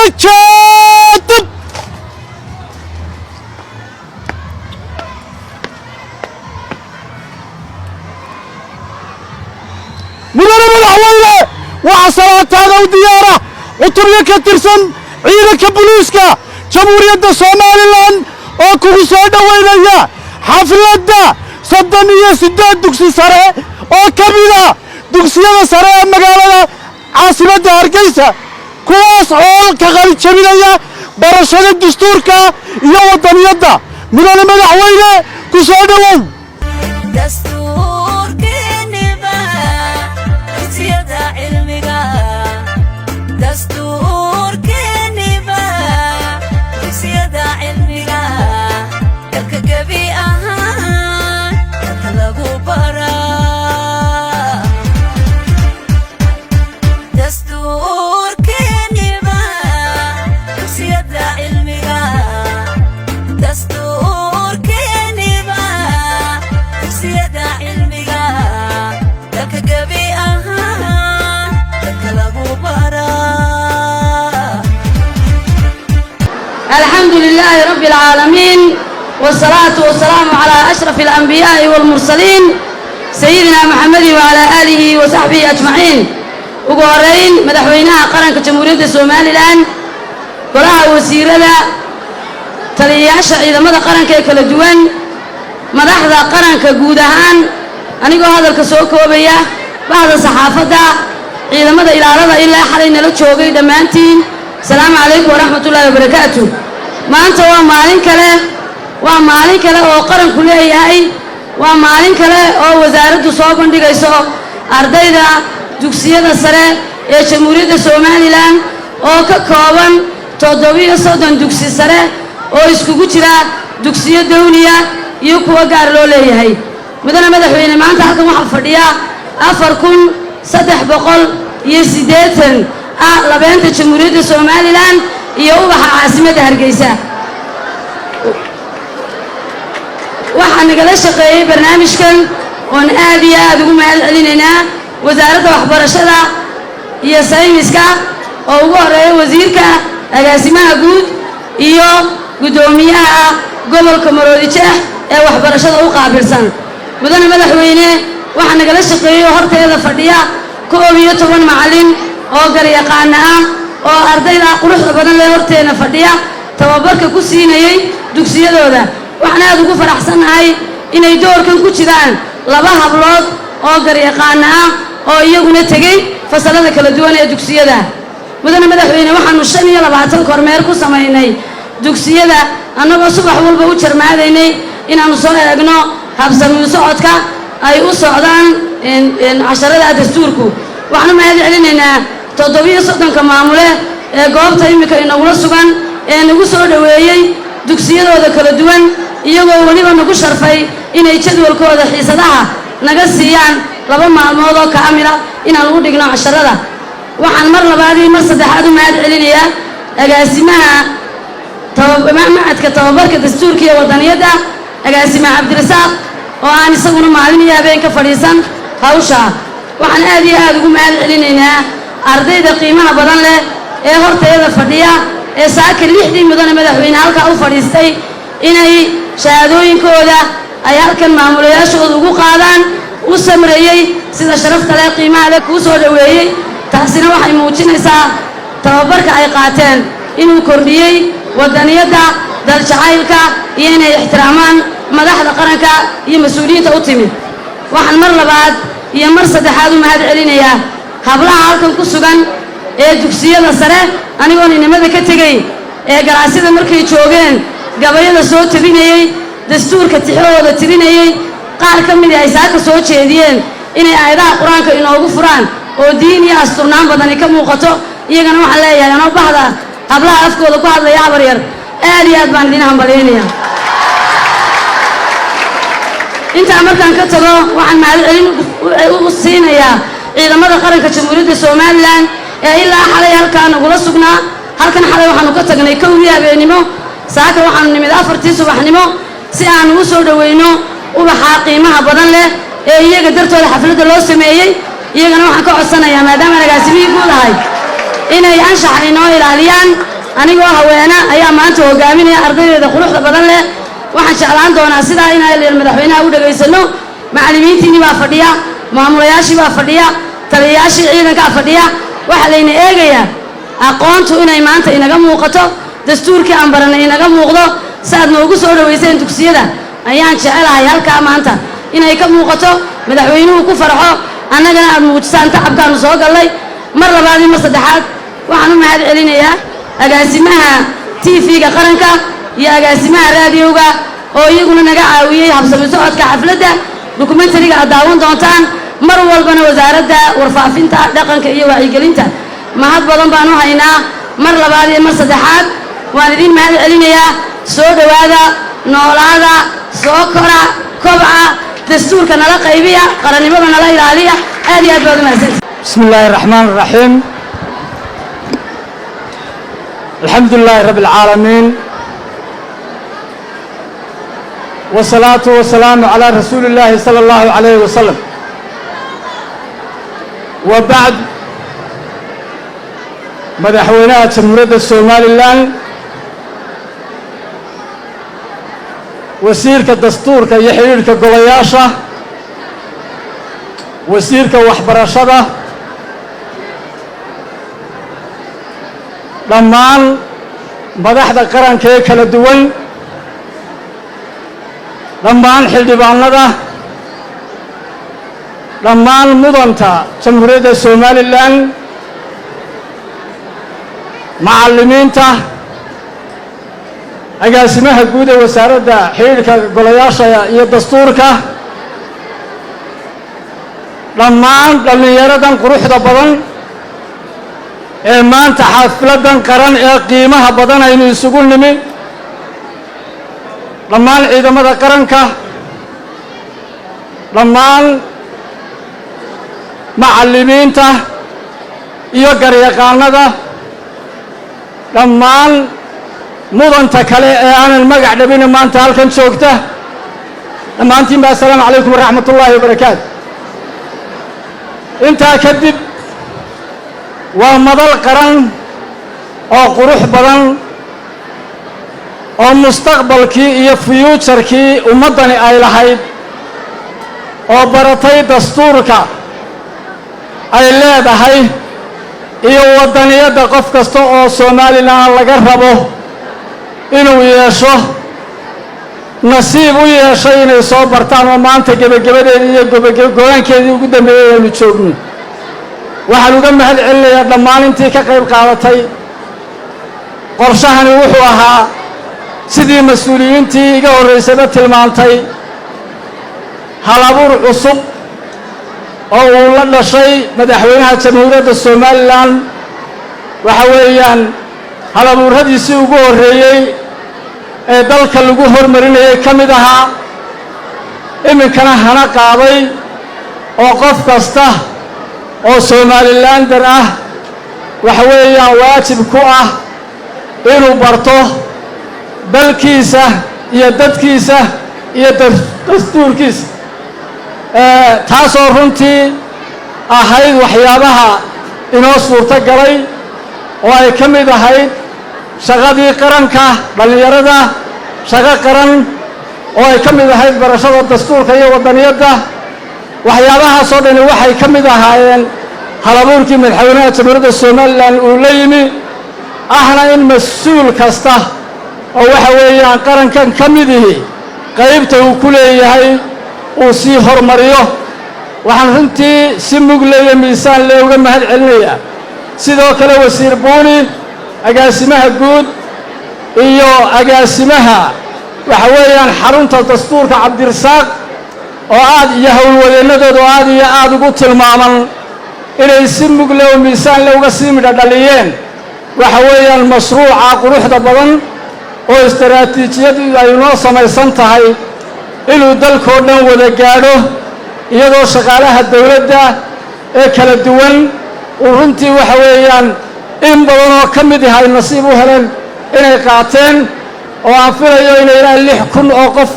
كاتب مدن مدحوينه وعصرات هذا ودياره وطريق كترسن عيدك بوليسكا جمهورية سوماليلاند oo kugu soo dhaweynaya xafladda 38 dugsi sare oo kamida dugsiyada sare ee magaalada caasimada Hargeysa kuwaas oo ka qalin jabinaya barashada dastuurka iyo wadaniyada mudane madaxweyne ku soo dhawow dastuurkeeniba siyada cilmiga dastuurkeeniba siyada cilmiga كجبي كلاغو برا دستور كنيبا سيادة علمية دستور كنيبا سيادة علمية كجبي كلاغو برا الحمد لله رب العالمين والصلاة والسلام على أشرف الأنبياء والمرسلين سيدنا محمد وعلى آله وصحبه أجمعين وقورين مدحوينها قرن كجمهورية سوماليلاند قراءة وزيرة تلياشا إذا مدى قرن كالدوان مدحذا قرن كجودهان أنيقو هذا الكسوكو بيا بعد صحافة إذا مدى إلى رضا إلا حالينا لتشوقي دمانتين السلام عليكم ورحمة الله وبركاته ما أنت ومالين كله ومالين كله أو قرن كله هاي ومالين كله أو وزارة صوبان دقيسو أرديدا دوكسية السرة جمهورية سوماليلاند أو ككوبان تودوية صدن دوكسي السرة أو إسكوكوتشرا دوكسية دولية يوكوا كارلولي هاي مدنا مدحوين ما أنت حكم حفرديا أفركون صدح بقول يسيدتن لبنت جمهورية سوماليلاند يوبها عاصمة هرقيسة waxaan nagala shaqeeyay barnaamijkan oo aad iyo aad ugu mahadcelinayna wasaaradda waxbarashada iyo sayniska oo ugu horeeyay wasiirka agaasimaha guud iyo gudoomiyaha gobolka Maroodijeex ee waxbarashada u qaabilsan mudane madaxweyne waxaan nagala shaqeeyay horteeda fadhiya 12 macallin oo garyaqaan ah oo ardayda quruxda badan leh horteena fadhiya tababarka ku siinayay dugsiyadooda waxaan aad ugu faraxsanahay inay doorkan ku jiraan laba hablood oo garyaqaan ah oo iyaguna tagay fasalada kala duwan ee dugsiyada mudane madaxweyne waxaanu 25 kormeer ku sameeynay dugsiyada annagoo subax walba u jarmaadaynay inaanu soo eegno habsami socodka ay u socdaan casharada dastuurku waxaanu mahadcelinaynaa 37 maamule ee goobta imika inagula sugan ee nagu soo dhaweeyay dugsiyadooda kala duwan iyagoo waliba nagu sharfay inay jadwalkooda xiisadaha naga siiyaan 2 maalmood oo kaamila inaan ugu dhigno casharada waxaan mar labaad iyo mar saddexaad u mahadcelinayaa agaasimaha macadka tababarka dastuurka iyo wadaniyada agaasimaha Cabdirasaaq oo aan isaguna maalin iyo habeen ka fadhiisan hawsha waxaan aad iyo aad ugu mahadcelinaynaa ardayda qiimaha badan leh ee horteeda fadhiya ee saaka 6 mudane madaxweyne halka u fadhiistay inay shahaadooyinkooda ay halkan maamulayaashooda ugu qaadaan u samreeyay sida sharafta leh qiimaha leh ku soo dhaweeyay taasina waxay muujinaysaa tababarka ay qaateen inuu kordhiyay wadaniyada dal jacaylka iyo inay ixtiraamaan madaxda qaranka iyo mas'uuliyiinta u timid waxaan mar labaad iyo mar saddexaad u mahadcelinayaa hablaha halkan ku sugan ee dugsiyada sare anigoo nimada ka tagay ee galaasida markay joogeen gabayada soo tabinayay dastuurka tixooda tirinayay qaar ka mid ah isaga soo jeediyeen inay aayadaha quraanka inoogu furaan oo diin iyo asturnaan badan ka muuqato iyagana waxa leeyahay anoo bahda hablaha afkooda ku hadlaya habar yar aad iyo aad baan idin hambalyeynaya inta markaan ka tago waxaan mahadcelin u siinayaa ciidamada qaranka jamhuuriyadda Soomaaliland ee ilaa xalay halkaan nagula sugnaa halkan xalay waxaanu ka tagnay 1 habeenimo saaka waxaanu nimid 4 subaxnimo si aan ugu soo dhaweyno ubaxa qiimaha badan leh ee iyaga dartooda xafladda loo sameeyay iyagana waxaan ka codsanayaa maadaama agaasimihi guud ahay inay anshax inoo ilaaliyaan anigoo haweena ayaa maanta hogaaminaya ardaydeeda quruxda badan leh waxaan jeclaan doonaa sidaa inaan madaxweynaha u dhageysano macallimiintiinii baa fadhiya maamulayaashii baa fadhiya taliyayaashii ciidankaa fadhiya waxaa layna eegayaa aqoontu inay maanta inaga muuqato dastuurkii aan baranay inaga muuqdo saaad noogu soo dhaweyseen dugsiyada ayaan jecelahay halkaa maanta inay ka muuqato madaxweynuhu ku farxo annagana aad muujisaan tacabkaanu soo gallay mar labaad iyo mar saddexaad waxaan u mahad celinayaa agaasimaha tv-ga qaranka iyo agaasimaha raadiyowga oo iyaguna naga caawiyey habsami socodka xafladda dokumentariga aad daawan doontaan mar walbana wasaaradda warfaafinta dhaqanka iyo wacyigelinta mahad badan baan u haynaa mar labaad iyo mar saddexaad waan idiin mahad celinayaa soo dhowaada noolaada soo kora kobca dastuurka nala qaybiya qarannimada nala ilaaliya aad iyo aad baad u mahadsantihiin بسم الله الرحمن الرحيم الحمد لله رب العالمين والصلاة والسلام على رسول الله صلى الله عليه وسلم وبعد مدحوينات جمهورية الصوماليلاند وزيرك الدستور يحيرك قضاياشة وزيرك وحبرشده dhammaan madaxda qaranka ee kala duwan dhammaan xildhibaanada dhammaan mudanta jamhuuriyadda Soomaaliland macallimiinta agaasimaha guud ee wasaaradda xiriirka golayaasha iyo dastuurka dhammaan dhalinyaradan quruxda badan ee maanta xafladan qaran ee qiimaha badan aynu isugu nimi dhammaan ciidamada qaranka dhammaan macallimiinta iyo garyaqaanada dhammaan mudanta kale ee aanan magac dhabin maanta halkan joogta dhammaantiin baa assalaamu calaykum waraxmatullaahi wabarakaatu intaa kadib waa madal qaran oo qurux badan oo mustaqbalkii iyo future-kii ummaddani ay lahayd oo baratay dastuurka ay leedahay iyo waddaniyadda qof kasta oo Soomaaliland laga rabo inuu yeesho nasiib u yeeshay inay soo bartaan oo maanta gebagabadeedii iyo go'aankeedii ugu dambeeyay aynu joogno waxaan uga mahad celinayaa dhammaan intii ka qayb qaadatay qorshahani wuxuu ahaa sidii mas'uuliyiintii iga horreysayba tilmaantay halabuur cusub oo uu la dhashay madaxweynaha jamhuuriyadda Soomaaliland waxa weeyaan halabuuradiisii ugu horreeyey ee dalka lagu hormarinayay ka mid ahaa iminkana hana qaaday oo qof kasta oo Somalilander ah waxa weeyaan waajib ku ah inuu barto dalkiisa iyo dadkiisa iyo dastuurkiisa taasoo runtii ahayd waxyaabaha inoo suurto galay oo ay ka mid ahayd shaqadii qaranka dhalinyarada shaqo qaran oo ay ka mid ahayd barashada dastuurka iyo waddaniyadda waxyaabahaasoo dhani waxay ka mid ahaayeen halabuurkii madaxweynaha jamhuuriyadda Soomaaliland uu la yimi ahna in mas'uul kasta oo waxa weeyaan qarankan ka mid yahay qaybta uu ku leeyahay uu sii hormariyo waxaan runtii si mug leeyahay miisaan looga mahad celinayaa sidoo kale wasiir buuni agaasimaha guud iyo agaasimaha waxa weeyaan xarunta dastuurka Cabdirasaaq oo aad iyo howlwadeennadoodu aad iyo aad ugu tilmaaman inay si mug leh oo miisaan leh uga sii midho dhaliyeen waxa weeyaan mashruuca quruxda badan oo istaraatiijiyadu ay noo samaysan tahay inuu dalkoo dhan wada gaadho iyadoo shaqaalaha dawladda ee kala duwan uu runtii waxa weeyaan in badan oo ka mid yahay nasiib u heleen inay qaateen oo aan filayo inay ilaa 6,000 oo qof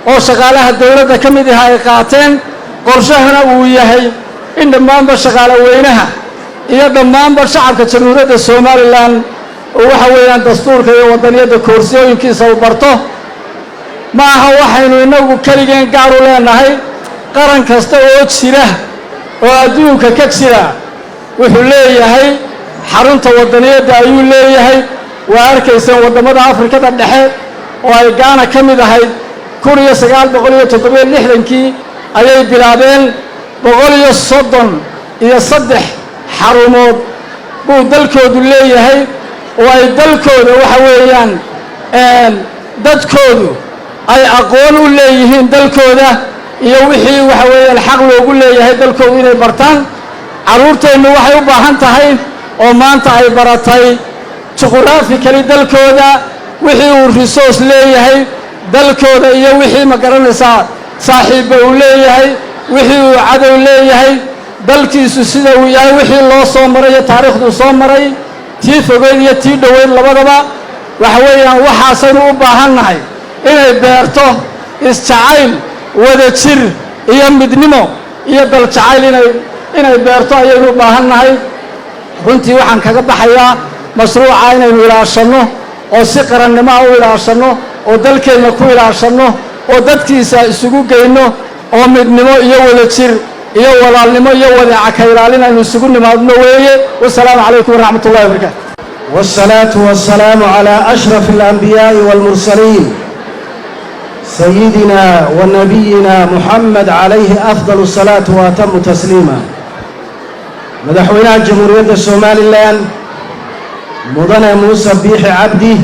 oo shaqaalaha dawladda ka mid yahay ay qaateen qorshahana uu yahay in dhammaanba shaqaale weynaha iyo dhammaanba shacabka jamhuuriyadda Soomaaliland وحويان دستورك وطنية كورسيو كيسا وبرتو ما هو وحين إنه كلجين قارو لنا هاي قرن كستوت سيره وأدوك كسره وحليه هاي حرنت وطنية دايوليه هاي وأركيسن وضمد أفريقيا الدحيح وأيقانا كمية هاي كوريا سجال بقولي تطبيق لحدنكي أي بلادين بقولي الصدن يصدح حرمود بو دلكود اللي هي وأي دلكود وحويان ددكود أي أقول اللي يهين دلكوده يوحي وحوي الحق لو يقول لي هاي دلكود إني برتان عرورته إنه وحي وباهن تهاي وما أنت أي برتاي جغرافي كلي دلكوده وحي والريسوس اللي هي دلكوده يوحي ما قرنسا صاحب اللي هي وحي وعدو اللي هي dalkiisu sida uu yahay wixii loo soo maray taariikhdu soo maray tii fogeyd iyo tii dhaweyd labadaba waxa weeyaan waxaasaynu u baahannahay inay beerto isjacayl wada jir iyo midnimo iyo dal jacayl inay beerto ayaynu u baahannahay runtii waxaan kaga baxayaa mashruuca inaynu ilaashano oo si qarannimo u ilaashano oo dalkeena ku ilaashano oo dadkiisa isugu geyno oo midnimo iyo wada jir iyo walaalnimo iyo wadaaca ka ilaalinaynu isugu nimaadno weeye wassalaamu calaykum waraxmatullahi wabarakaatu والصلاة والسلام على أشرف الأنبياء والمرسلين سيدنا ونبينا محمد عليه أفضل الصلاة وأتم تسليما مدحونا جمهورية الصومال الآن مدن موسى بيح عبدي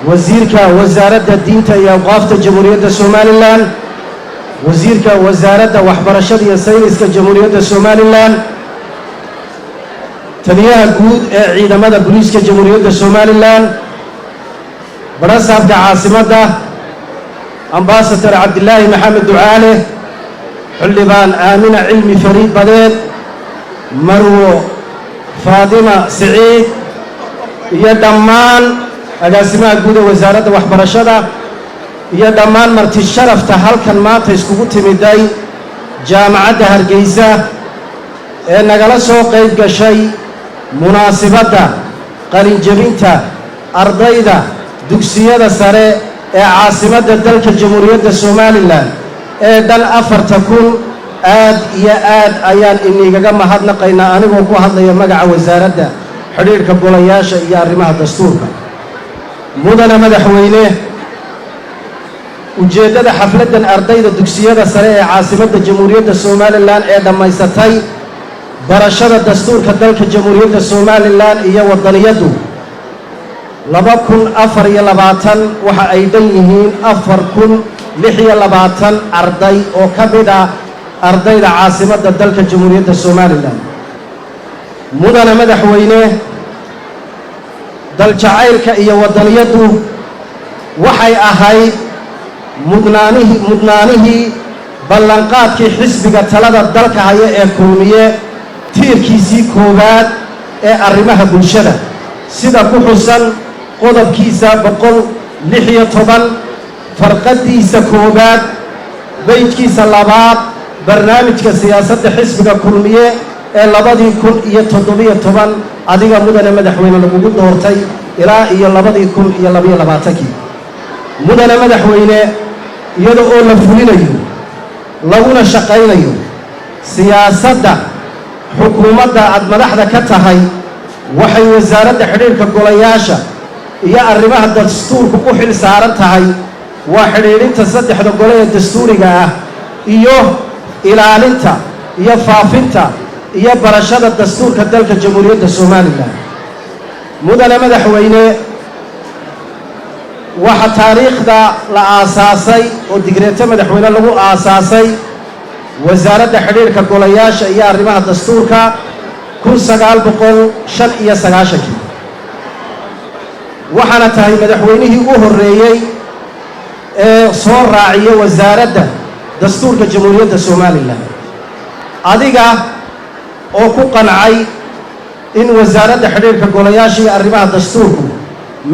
وزيرك وزارة الدين يوقافت جمهورية الصومال الآن وزيرك وزارة وحبرشة سينسك جمهورية الصومال الآن تليها الجود عندما بوليسك جمهورية الصومال الآن برصاب عاصمة أمباسطور عبد الله محمد دعاله حلبان آمنة علمي فريد بديد مرو فاطمة سعيد يدمان أقاسمة الجود وزارة وحبرشة iyo dhammaan marti sharafta halkan maanta iskugu timiday jaamacadda Hargeysa ee nagala soo qayb gashay munaasabadda qalin jabinta ardayda dugsiyada sare ee caasimadda dalka Jamhuuriyadda Soomaaliland ee dhan 4,000 aad iyo aad ayaan inigaga mahadnaqaynaa anigoo ku hadlaya magaca wasaaradda xiriirka golayaasha iyo arrimaha dastuurka mudane madaxweyne ujeedada xafladan ardayda dugsiyada sare ee caasimadda Jamhuuriyadda Soomaaliland ee dhamaysatay barashada dastuurka dalka Jamhuuriyadda Soomaaliland iyo wadaniyadu 2024 waxa ay dhan yihiin 4,026 arday oo ka mid ah ardayda caasimadda dalka Jamhuuriyadda Soomaaliland mudane madaxweyne dal jacaylka iyo wadaniyadu waxay ahayd mudnaanihii ballanqaadkii xisbiga talada dalka haya ee kulmiye tiirkiisii koowaad ee arrimaha bulshada sida ku xusan qodobkiisa 116 farqadiisa koowaad beydkiisa labaad barnaamijka siyaasadda xisbiga kulmiye ee 2017 adiga mudane madaxweyne lagu doortay ilaa iyo 2022 mudane madaxweyne iyada oo la fulinayo laguna shaqaynayo siyaasadda xukuumadda aad madaxda ka tahay waxay wasaaradda xiriirka golayaasha iyo arrimaha dastuurka u xil saaran tahay waa xiriirinta saddexda gole ee dastuuriga ah iyo ilaalinta iyo faafinta iyo barashada dastuurka dalka Jamhuuriyadda Soomaaliland mudane madaxweyne waxa taariikhda la aasaasay oo digreeto madaxweyne lagu aasaasay wasaaradda xiriirka golayaasha iyo arrimaha dastuurka 1995 waxaana tahay madaxweynihii ugu horeeyay ee soo raaciyay wasaaradda dastuurka Jamhuuriyadda Soomaaliland adiga oo ku qancay in wasaaradda xiriirka golayaasha iyo arrimaha dastuurku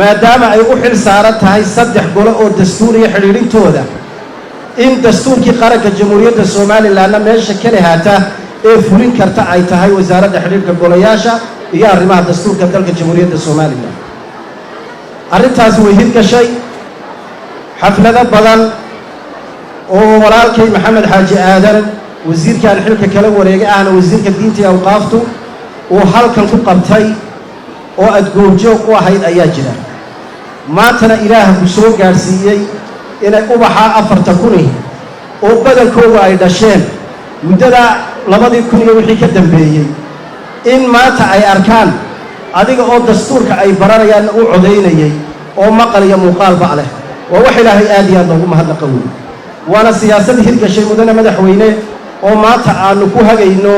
maadaama ay u xil saaran tahay 3 gole oo dastuuriya xiriirintooda in dastuurkii qaranka Jamhuuriyadda Soomaaliland meesha kale haata ee fulin karta ay tahay wasaaradda xiriirka golayaasha iyo arrimaha dastuurka dalka jamhuuriyadda somalilan arrintaasi way hirgashay xaflado badan oo walaalkay maxamed xaaji aadan wasiirkan xilka kala wareegay ahna wasiirka diinta iyo awqaaftu uu halkan ku qabtay oo aad goobjoog u ahayd ayaa jira maantana ilaaha ku soo gaadhsiiyey inay ubaxa 4,000 oo badankooda ay dhasheen muddada 2000 iyo wixii ka dambeeyey in maanta ay arkaan adiga oo dastuurka ay baranayaan u codaynayay oo maqal iyo muuqaalba leh waa wax ilaahay aad iyo aad loogu mahadnaqa weyn waana siyaasad hirgashay mudane madaxweyne oo maanta aanu ku hagayno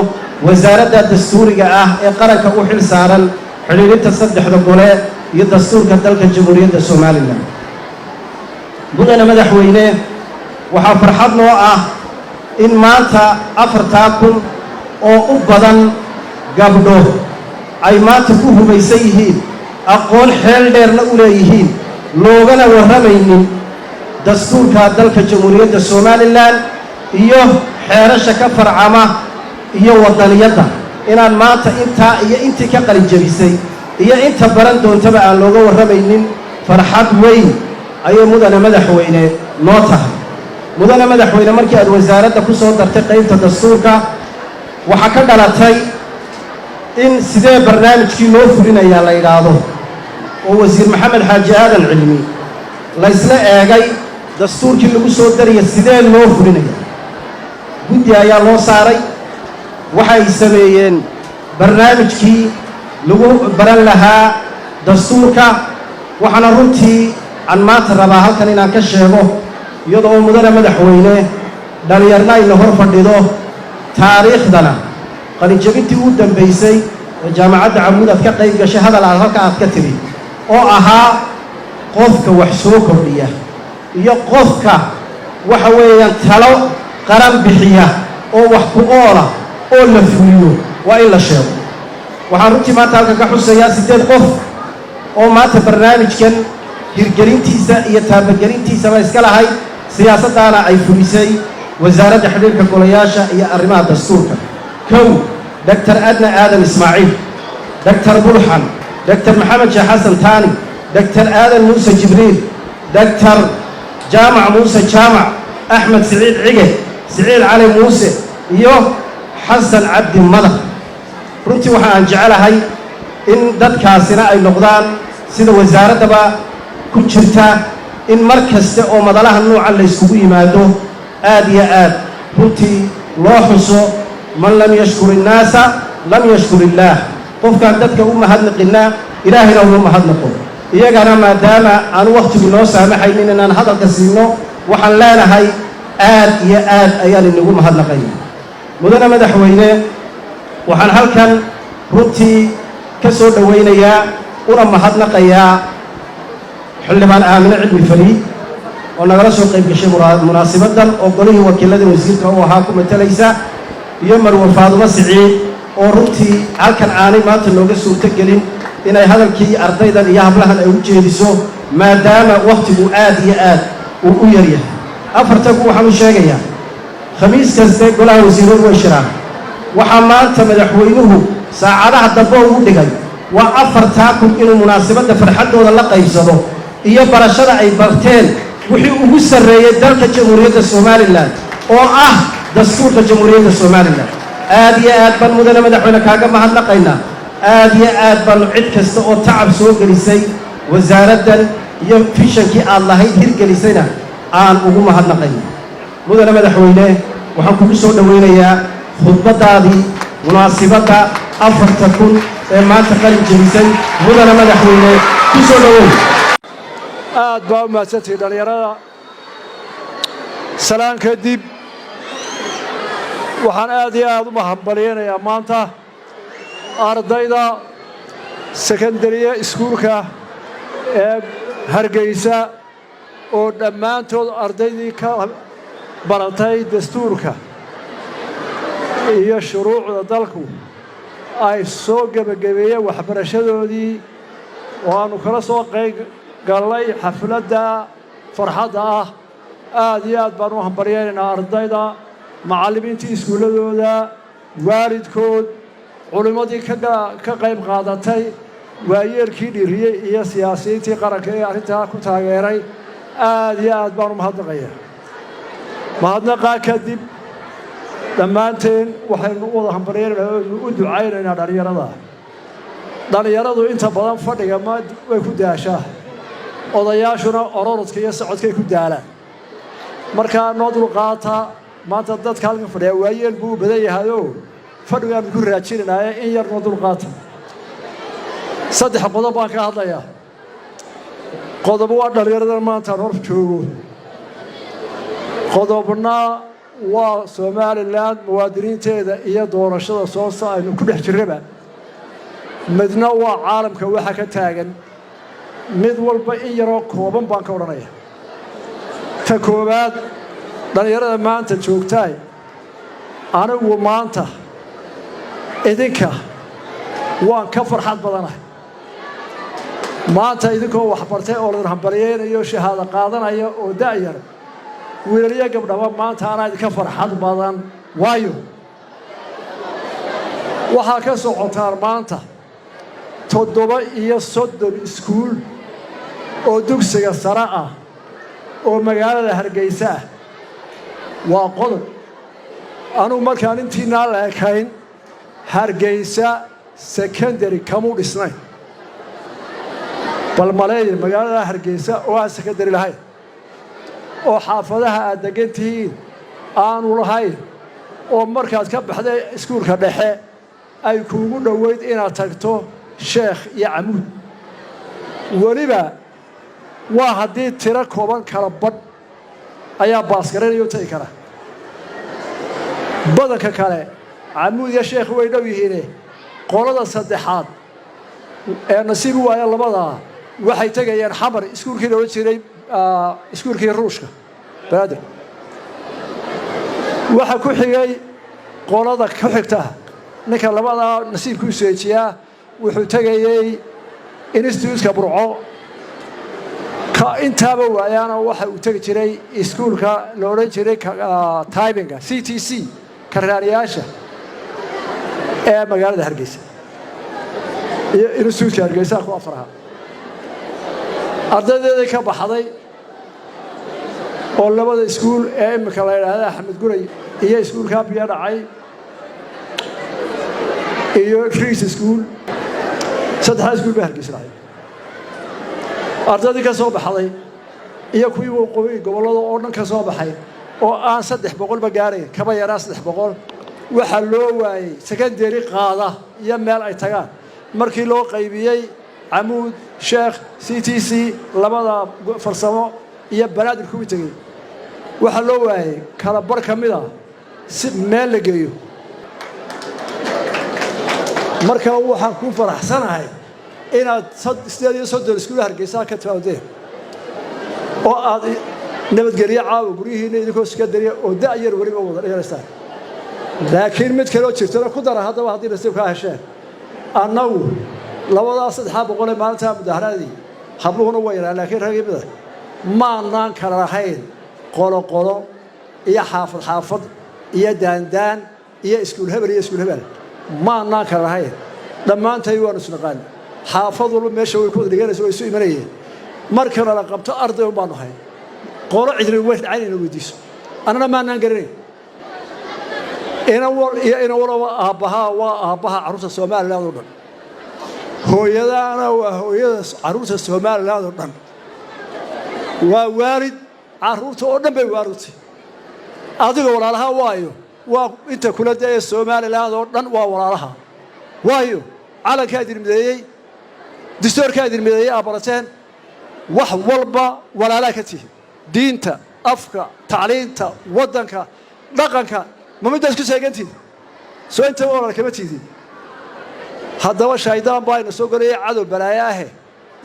wasaaradda dastuuriga ah ee qaranka u xil saaran xidhiidhinta saddexda gole iyo dastuurka dalka jamhuuriyadda somalilan mudane madaxweyne waxaa farxad noo ah in maanta 4,000 oo u badan gabdho ay maanta ku hubaysan yihiin aqoon xeel dheerna u leeyihiin loogana warramaynin dastuurka dalka jamhuuriyadda somalilan iyo xeerasha ka farcama iyo waddaniyadda inaan maanta intaa iyo intii ka qalin jabisay iyo inta baran doontaba aan looga warramaynin farxad weyn ayay mudane madaxweyne noo tahay mudane madaxweyne markii aad wasaaradda ku soo dartay qaybta dastuurka waxaa ka dhalatay in sidee barnaamijkii loo fulinayaa la yidhaahdo oo wasiir maxamed xaaji aadan cilmi laysla eegay dastuurkii lagu soo dariya sidee loo fulinaya guddi ayaa loo saaray waxay sameeyeen barnaamijkii lagu baran lahaa dastuurka waxaana runtii aan maanta rabaa halkan inaan ka sheego iyadoo mudane madaxweyne dhalinyarna ayna hor fadhido taariikhdana qalinjabintii u dambaysay ee jaamacadda camuud aad ka qayb gashay hadal aad halka aad ka tiri oo ahaa qofka wax soo kordhiya iyo qofka waxa weeyaan talo qaran bixiya oo wax ku oola oo la fuliyo waa in la sheego waxaan runtii maanta halkan ka xusayaa 8 qof oo maanta barnaamijkan hirgelintiisa iyo taabagelintiisaba iska lahayd siyaasaddaana ay fulisay wasaaradda xidhiirka golayaasha iyo arrimaha dastuurka kow dr adna aadan ismaaciil dr bulxan dr maxamed sheekh xasan taani dr aadan muuse jibriil dr jaamac muuse jaamac axmed siciid cige siciid cali muuse iyo xasan cabdi madar runtii waxa aan jecelahay in dadkaasina ay noqdaan sida wasaaraddaba ku jirta in mar kasta oo madalaha nuucan la yskugu yimaado aad iyo aad runtii loo xuso man lam yashkur innaasa lam yashkur illaah qofkaan dadka u mahadnaqinna ilaahayna uma mahadnaqo iyagana maadaama aan wakhtigu noo saamaxaynin inaan hadalka siino waxaan leenahay aad iyo aad ayaan inagu mahadnaqaya mudane madaxweyne waxaan halkan runtii ka soo dhowaynayaa una mahadnaqayaa xildhibaan aamine cilmi fariid oo nagala soo qayb gashay munaasibaddan oo golihii wakiilada wasiirka u ahaa ku matalaysa iyo marwe faadumo siciid oo runtii halkan aanay maanta nooga suurto gelin inay hadalkii ardaydan iyo hablahan ay u jeediso maadaama wakhtigu aad iyo aad uu u yar yahay afartanku waxaan u sheegayaa khamiis kaste golaha wasiiradu way shiraan waxaa maanta madaxweynuhu saacadaha dambe ugu dhigay waa 4,000 inuu munaasibadda farxaddooda la qaybsado iyo barashada ay barteen wixii ugu sarreeyey dalka jamhuuriyadda somalilan oo ah dastuurka jamhuuriyadda somalilan aad iyo aad baan mudane madaxweyne kaaga mahadnaqaynaa aad iyo aad baanu cid kasta oo tacab soo gelisay wasaaraddan iyo fishankii aad lahayd hirgelisayna aan ugu mahadnaqayna mudane madaxweyne waxaan kugu soo dhowaynayaa khudbaddaadii munaasibadda 4,000 ee maanta qalin jebisay mudane madaxweyne ku soo dhowow aad baa u mahadsantihi dhallinyarada salaan kadib waxaan aad iyo aad u mahadbaliyanayaa maanta ardayda sekandariya iskuulka ee hargeysa oo dhammaantood ardaydii ka baratay dastuurka iyo shuruucda dalku ay soo gebagabeeyeen waxbarashadoodii oo aanu kala soo qayb gallay xafladda farxadda ah aad iyo aad baan u hambaryaynaynaa ardayda macallimiintii iskuulladooda waalidkood culimadii ka qayb qaadatay waayeelkii dhiriyey iyo siyaasiyiintii qaranka ee arrintaa ku taageeray aad iyo aad baan u mahadnaqayaa mahadnaqaa kadib dhammaanteen waxaynu u wada hambalyeynayna u ducaynaynaa dhallinyaradu inta badan fadhiga way ku daashaa odayaashuna ororodka iyo socodkay ku daalaan markaa noo dulqaata maanta dadka halkan fadhiya waayeel buu u badan yahayoo fadhigaanu ku raajinaynaye in yar noo dulqaata 3 qodob baan ka hadlayaa qodob waa dhallinyarada maanta hor joogo qodobna waa Somaliland muwaadiniinteeda iyo doorashada soo aynu ku dhex jirnaba midna waa caalamka waxa ka taagan mid walba in yaroo kooban baan ka odhanaya ta koobaad dhallinyarada maanta joogtaay anigu maanta idinka waan ka farxad badanahay maanta idinkoo wax bartay oo la hambalyeeyo shahaado qaadanaya oo da'yar wiilaliya gabdhaba maanta anaa idinka farxad badan waayo waxaa ka socotaan maanta 37 iskuul oo dugsiga sare ah oo magaalada Hargeysa ah waa qodob anu markaan intiina la ekayn Hargeysa secondary kamu dhisnay bal maleeyo magaalada Hargeysa oo aan secondary lahayn oo xaafadaha aad degantihiin aanu lahayn oo markaad ka baxday iskuulka dhexe ay kuugu dhaweyd inaad tagto sheekh iyo camuud waliba waa haddii tiro kooban kala badh ayaa baasgaranayo tagi kara badanka kale camuud iyo sheekh way dhow yihiine qolada saddexaad ee nasiib u waaya labadaa waxay tagayeen xamar iskuulkii loo jiray iskuulkii ruushka baadir waxa ku xigay qolada ku xigta ninka labadaa nasiibku seejiyaa wuxuu tagayay institutka burco ka intaaba waayana waxa uu tagi jiray iskuulka la oran jiray typinga CTC karaariyaasha ee magaalada Hargeysa iyo institutka Hargeysa ku afraha ardaydeeda ka baxday oo labada iskuul ee imika la yiraahdo Axmed Guray iyo iskuulka biyo dhacay iyo Chris School 3 iskuul baa Hargeysa lahayd ardaydii ka soo baxday iyo kuwii waqooyi gobolada oo dhan ka soo baxay oo aan 300 ba gaaray kaba yaraa 300 waxa loo waayay secondary qaada iyo meel ay tagaan markii loo qaybiyay camuud sheekh CTC labada farsamo iyo balaadir ku tagay waxa loo waayay kala bar kamida si meel la geeyo marka waxaan ku faraxsanahay inaad 3 iskuul Hargeysa ka taawdeen oo aad nabadgelyo caawa gurihiina idinkoo iska dariya oo da'yar wariba wada dheeraystaan laakiin mid kale oo jirtana ku dara haddaba haddii nasiib ka hesheen annagu labadaas 300 maalinta mudaharaadii habluhuna way yaraan laakiin ragibada maanaan kala lahayn qolo iyo xaafad iyo daandaan iyo iskuul hebel maanaan kala lahayn dhammaantay waan isnaqaan xaafad walba meesha way ku dhiganayso way isu imanayeen markana la qabto arday u baan ahay qolo cidri way dhacayna weydiiso anana maanaan garanay ina walawa aabaha caruurta Soomaaliland oo dhan hooyadaana waa hooyada caruurta Soomaaliland oo dhan waa waalid caruurta oo dhan bay waarutay adiga walaalaha waayo waa inta kula day Soomaaliland oo dhan waa walaalaha waayo calanka dirmideeyay dastuurka dirmideeyay abarateen wax walba walaalaha ka tihi diinta afka tacliinta wadanka dhaqanka mamadaas ku seegantiin soo inta walaal kama tiidin haddaba shaydaan baa ina soo galay cadow balaayaah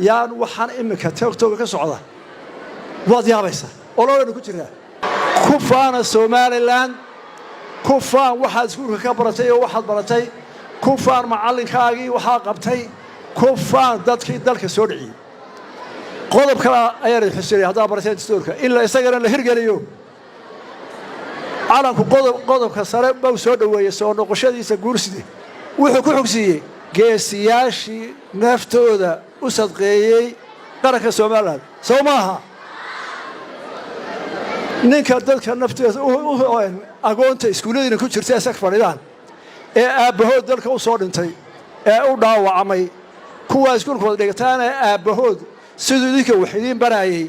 yaan waxaan imika toogtooga ka socda waad yaabaysa ololana ku jiraa ku faana Somaliland ku faan waxaad iskuulka ka baratay oo waxaad baratay ku faan macalinkaagii waxa qabtay ku faan dadkii dalka soo dhiciyay qodob kale ayaa xusay hadaa baratay dastuurka illa isagana la hirgeliyo calanku qodobka sare baa soo dhaweeyay soo noqoshadiisa guurside wuxuu ku xogsiiyey geesiyaashii naftooda u sadqeeyey qaranka Soomaaliland soo maaha ninka dadka naftooda agoonta iskuuladina ku jirtay asag fadhidaan ee aabahood dalka u soo dhintay ee u dhaawacmay kuwa iskuulkooda dhigtaan ee aabahood sidoo idinka waxidiin banayay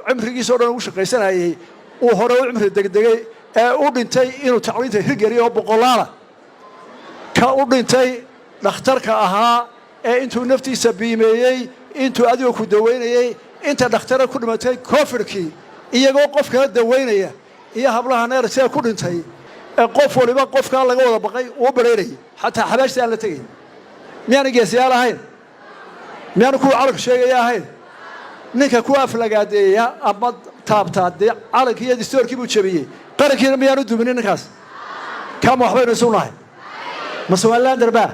cimrigiisa oo dhan ugu shaqaysanayay uu hore u cimri degdegay ee u dhintay inuu tacliinta hirgeliyo boqolaala ka u dhintay dhakhtarka ahaa ee intuu naftiisa biimeeyay intuu adiga ku daweynayay inta dhakhtarka ku dhimatay covidkii iyagoo qofka daweynaya iyo hablaha neersiga ku dhintay ee qof waliba qofka laga wada baqay uu bareeray xataa xabaashta aan la tagay miyaan geesiyaal ahayn miyaan ku calanka sheegaya ahayn ninka ku aflagaadeeya ama taabtaade calankii iyo distoorkii buu jabiyey qarankiina miyaan u dumin ninkaas kama waxbaynu sugnahay ma Soomaaliland darba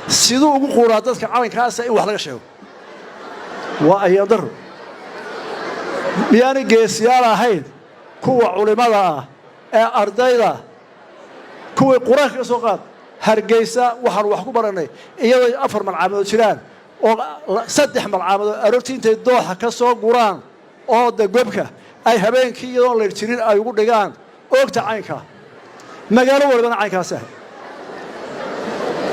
sidoo ugu quuraa dadka calankaas in wax laga sheego waa ayadar miyaan geesiyaal ahayn kuwa culimada ah ee ardayda kuwa quraanka ka soo qaad hargeysa waxaan wax ku baranay iyadoo 4 malcaamood jiraan oo 3 malcaamood aroortii intay dooxa ka soo guraan oo dagobka ay habeenkii iyadoo la jirin ay ugu dhigaan oogta caynka magaalo walbana caynkaas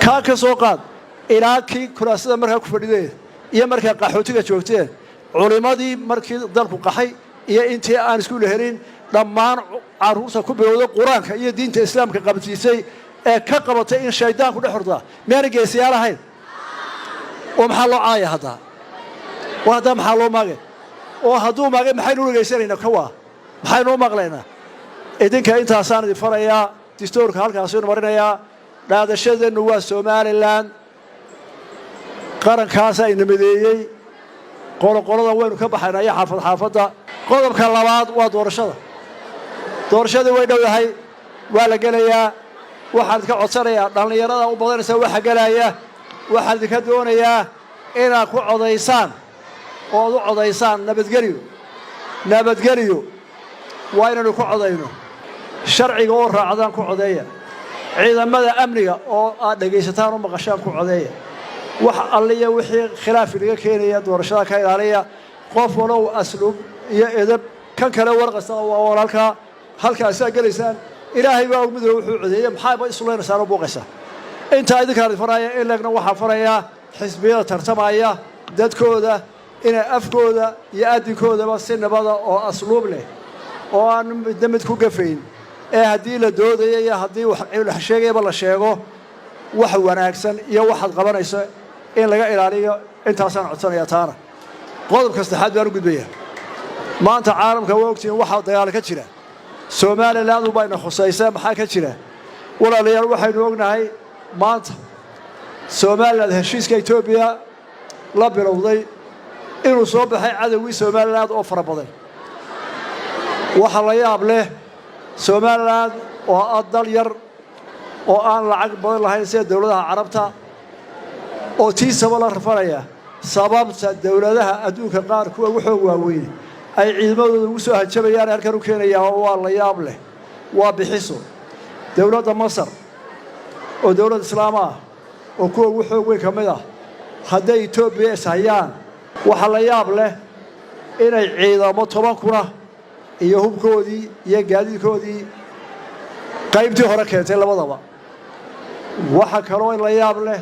ah ka soo qaad ilaa kii kuraasada markaa ku fadhideen iyo markaa qaxootiga joogteen culimadii markii dalku qaxay iyo intii aan isku leerin dhammaan caruurta ku bilowday quraanka iyo diinta islaamka qabtiisay ee ka qabatay in shaydaanku dhexorda miyaan geesiyaal ahayn oo maxaa loo caaya hadda wada maxaa loo maagay oo hadduu maagay maxaynu dhageysanayna kawa maxaynu maqlaynaa idinka intaasaan idin farayaa distoorka halkaas uu marinayaa dhaadashadeenu waa Soomaaliland qarankaas ay nimadeeyay qolada waynu ka baxaynaa xaafadda qodobka labaad waa doorashada way dhowdahay waa la gelayaa waxaan ka codsanayaa dhalinyarada u badanaysa waxa galaya waxaan ka doonayaa inaad ku codaysaan oo u codaysaan nabadgeliyo waa inaynu ku codayno sharciga oo raacdaan ku codeeya ciidamada amniga oo aad dhageysataan oo maqashaan ku codeeya wax alliya wixii khilaaf laga keenaya doorashada ka ilaaliya qof walow asluub iyo edeb kan kale warqasta waa walaalka halkaas ay galeysaan ilaahay baa ugu midoo wuxuu codeeyay maxaa isleenaysaa oo booqaysa inta idinka faraya in leegna waxa faraya xisbiyada tartamaya dadkooda inay afkooda iyo aadinkoodaba si nabada oo asluub leh oo aan mid ku gafayn ee hadii la doodayo iyo hadii wax sheegayba la sheego wax wanaagsan iyo waxad qabanayso in laga ilaaliyo intaasaan codsanaya taana qodobka saddexaad baan u gudbaya maanta caalamka waa ogtiin waxa dagaal ka jira Soomaaliland u bayna khusaysaa maxaa ka jira walaalayaal waxaynu ognahay maanta Soomaaliland heshiiska Itoobiya la bilowday inuu soo baxay cadawgii Soomaaliland oo fara badan waxa la yaab leh Soomaaliland oo dal yar oo aan lacag badan lahayn sida dawladaha Carabta oo tiisaba la rafanaya sababta dawladaha adduunka qaar kuwa ugu xoog waaweyn ay ciidamadooda ugu soo hajabayaan halkan u keenaya waa la yaab leh waa bixiso dawladda Masar oo dawlad islaam ah oo kuwa ugu xoog weyn kamid ah haday Itoobiya isayaan waxa la yaab leh inay ciidamo 10 kuna iyo hubkoodii iyo gaadiidkoodii qaybtii hore keentay labadaba waxa kale oo la yaab leh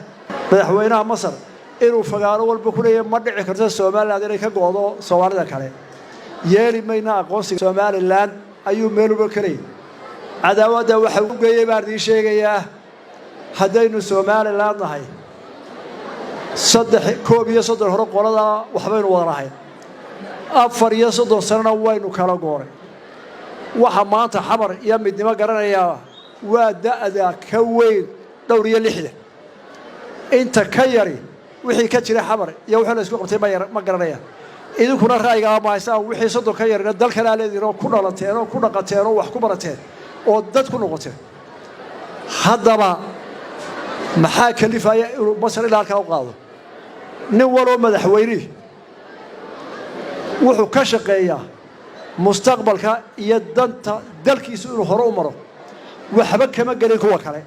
madaxweynaha Masar inuu fagaaro walba ku leeyahay ma dhici karto Soomaaliland inay ka goodo Soomaalida kale yeeli mayna aqoonsiga Soomaaliland ayuu meel uga kaleey cadaawada waxa uu geeyay baardii sheegaya hadaynu Soomaaliland nahay koob iyo soddon hore qolada waxbaynu wada lahayn 4 iyo 30 sano waynu kala gooray waxa maanta xabar iyo midnimo garanaya waa da'da ka weyn dhowr iyo 60 inta ka yari wixii ka jira xabar iyo waxa la isku qabtay ma garanayaan idinkuna ra'yiga ma haysan wixii 30 ka yarina dalka la leeyahay ku dhalateen oo ku dhaqateen oo wax ku barateen oo dad ku noqoteen haddaba maxaa kalifaya inuu Masar ilaa halka u qaado nin waloo madaxweyne wuxuu ka shaqeeyaa mustaqbalka iyo danta dalkiisu inuu hore u maro waxba kama galin kuwa kale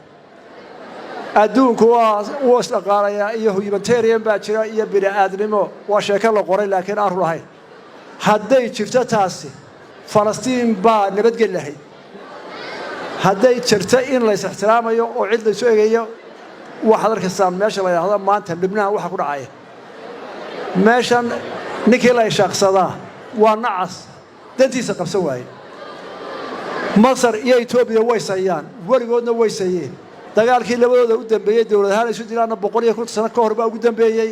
adduunku waa isdhaqaalaya iyo humanitarian baa jira iyo bini'aadnimo waa sheeko la qoray laakiin aan run ahayn hadday jirto taasi falastiin baa nabadgeli lahayd hadday jirto in la is ixtiraamayo oo cid la isu eegayo waxaad arkaysaan meesha la yidhaahdo maanta libnaan waxa ku dhacaya meeshan ninkii la ishaaqsadaa waa nacas dantiisa qabsan waaye masar iyo etoobiya way sayaan weligoodna way sayeen dagaalkii labadooda u dambeeyey dowlad ahaan isu dilaana 150 sano ka hor baa ugu dambeeyey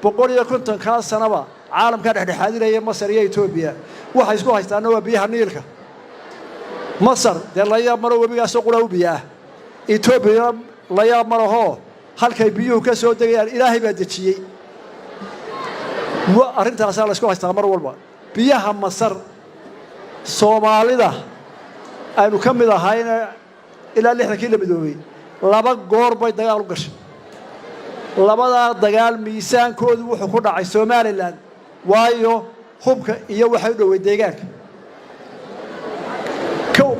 150 ka sanaba caalamka dhexdhexaadinaya masar iyo etoobiya waxay isku haystaana waa biyaha niilka masar dee la yaab maro webigaasoo qura u biyaa etoobiya la yaab maraho halkay biyuhu ka soo degayaan ilaahay baa dejiyey arrintaasaa la isku haystaa mar walba biyaha masar soomaalida aynu ka mid ahayna ilaa 60kii la midoobay laba goor bay dagaal u gashay labadaa dagaal miisaankoodu wuxuu ku dhacay Somaliland waayo hubka iyo waxay u dhaway deegaanka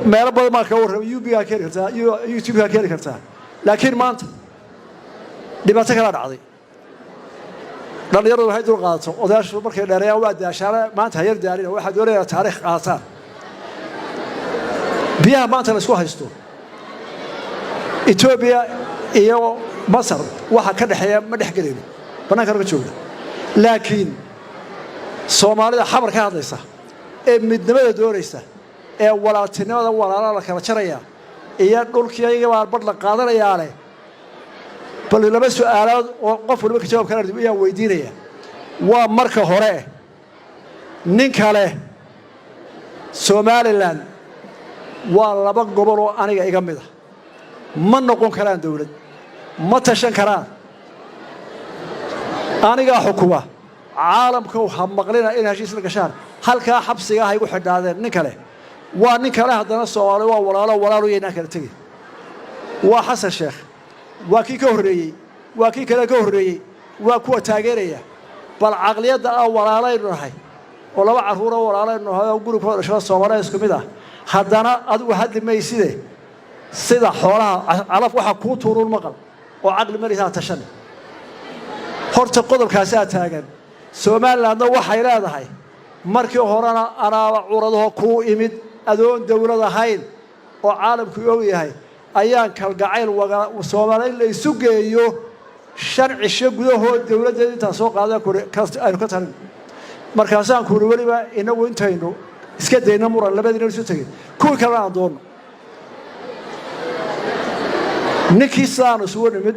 meelo badan ma ka warramay YouTube ka keeni kartaa laakiin maanta dhibaato kala dhacday dhalinyaradu waxay dul qaadato odaashu markay dheereeyaan waa daashaana maanta hayar daarina waxaa doonaya taariikh qaataan biyaha maanta la isku haysto Ethiopia iyo Masar waxa ka dhaxeeya ma dhaxgalino banaanka laga joogo laakiin Soomaalida xabar ka hadlaysa ee midnimada doonaysa ee walaaltinimada walaala la kala jaraya iyo dhulkii ayaga baa bad la qaadanaya leh bal laba su'aalood oo qof walba ka jawaab kara ayaan weydiinaya waa marka hore nin kale Somaliland waa laba gobol oo aniga iga mid ah ma noqon karaan dawlad ma tashan karaan aniga xukuma caalamka waxa maqlina in heshiis la gashaan halka xabsiga ay ugu xidhaadeen nin kale waa nin kale hadana Soomaali waa walaalo yeena kala tagay waa Xasan Sheekh waa kii ka horeeyay waa kii kale ka horeeyay waa kuwa taageeraya bal aqliyada walaalaynu nahay oo laba caruur oo walaalaynu nahay oo guri kooda dhashay Soomaaliyeed isku mid ah haddana adigu hadli mayside sida xoolaha calaf waxa ku tuurun maqal oo aqli marisa tashan horta qodobkaasi aad taagan Somaliland waxay leedahay markii horena ana curadaha ku imid adoon dawlad ahayn oo caalamku og yahay ayaan kalgacayl Soomaaliyeed la isu geeyo sharci gudahood dawladda inta soo qaada aynu ka talin markaasaan ku waliba inagu intaynu iska deeyna muran labadina isu tagay kuwa kale aan doon ninkisaan soo nimid